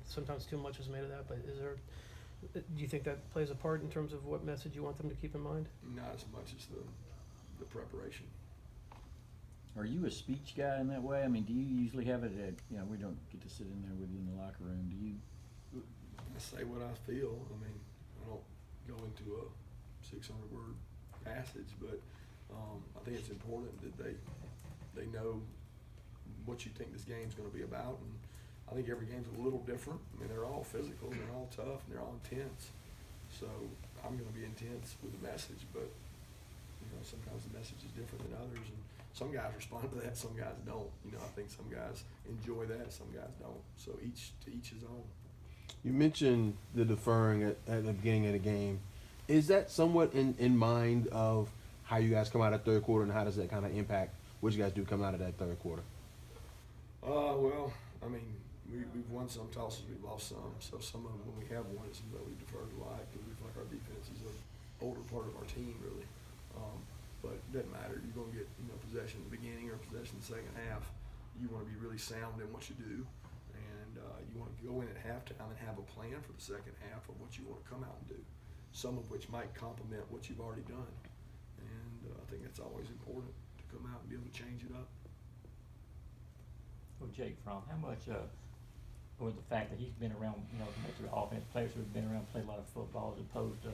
sometimes too much is made of that, but do you think that plays a part in terms of what message you want them to keep in mind? Not as much as the preparation. Are you a speech guy in that way? I mean, do you usually have it at, we don't get to sit in there with you in the locker room. Do you? I say what I feel. I mean, I don't go into a 600-word passage, but I think it's important that they know what you think this game's going to be about, and I think every game's a little different. I mean, they're all physical, and they're all tough, and they're all intense. So I'm going to be intense with the message, but sometimes the message is different than others, and some guys respond to that, some guys don't. I think some guys enjoy that, some guys don't. So to each his own. You mentioned the deferring at the beginning of the game. Is that somewhat in mind of how you guys come out of third quarter, and how does that kind of impact what you guys do come out of that third quarter? Well, I mean, we've won some tosses, we've lost some. So some of them, when we have won, it's that we've deferred a lot because we feel like our defense is an older part of our team, really. But it doesn't matter. You're going to get possession at the beginning or possession in the second half. You want to be really sound in what you do, and you want to go in at halftime and have a plan for the second half of what you want to come out and do, some of which might complement what you've already done. And I think that's always important to come out and be able to change it up. Well, Jake Fromm, how much with the fact that he's been around, most of the offense players who have been around play a lot of football as opposed to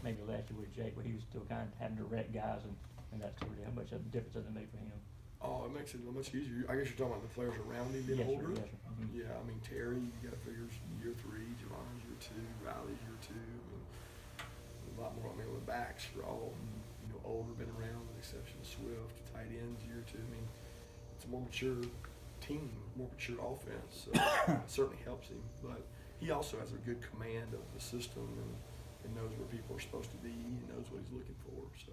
maybe last year with Jake, where he was still kind of having to direct guys and that sort of thing. How much of a difference does it make for him? Oh, it makes it much easier. I guess you're talking about the players around him being Yes, sir, older. yes, sir. Mm-hmm. Yeah, I mean, Terry, you got to figure year 3, Javon's year 2, Riley's year 2. I mean, a lot more. I mean, the backs are all older, been around, with the exception of Swift. Tight ends year 2. I mean, it's a more mature team, more mature offense. So it certainly helps him, but he also has a good command of the system and knows where people are supposed to be and knows what he's looking for. So.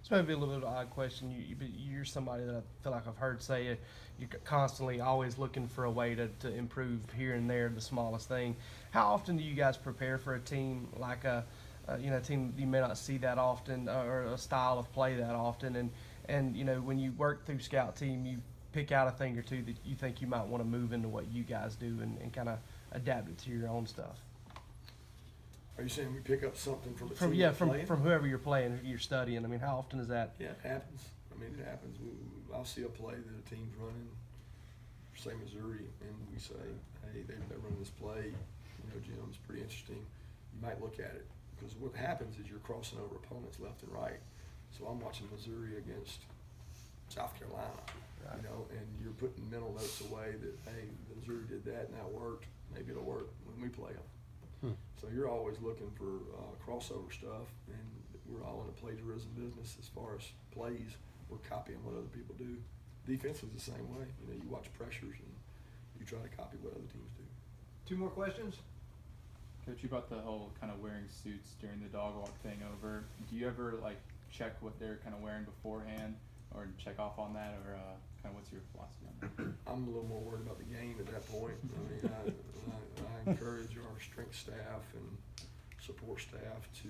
This may be a little bit of an odd question. You're somebody that I feel like I've heard say you're constantly always looking for a way to improve here and there, the smallest thing. How often do you guys prepare for a team like a team you may not see that often, or a style of play that often? And when you work through scout team, you pick out a thing or two that you think you might want to move into what you guys do and kind of adapt it to your own stuff. Are you saying we pick up something from a team? From whoever you're playing, you're studying. I mean, how often is that? Yeah, it happens. I mean, it happens. I'll see a play that a team's running, say Missouri, and we say, hey, they're running this play. Jim, it's pretty interesting. You might look at it, because what happens is you're crossing over opponents left and right. So I'm watching Missouri against South Carolina, right. And you're putting mental notes away that, hey, Missouri did that and that worked. Maybe it'll work when we play them. So you're always looking for crossover stuff, and we're all in a plagiarism business as far as plays. We're copying what other people do. Defense is the same way. You watch pressures and you try to copy what other teams do. 2 more questions? Coach, you brought the whole kind of wearing suits during the dog walk thing over. Do you ever check what they're kind of wearing beforehand, or check off on that, or kind of what's your philosophy on that? I'm a little more worried about the game at that point. I mean, I encourage our strength staff and support staff to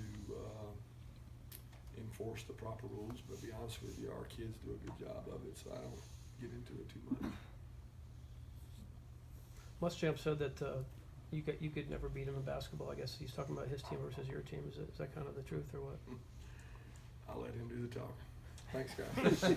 enforce the proper rules, but to be honest with you, our kids do a good job of it, so I don't get into it too much. Muschamp said that you could never beat him in basketball. I guess he's talking about his team versus your team. Is that kind of the truth or what? I'll let him do the talking. Thanks, guys.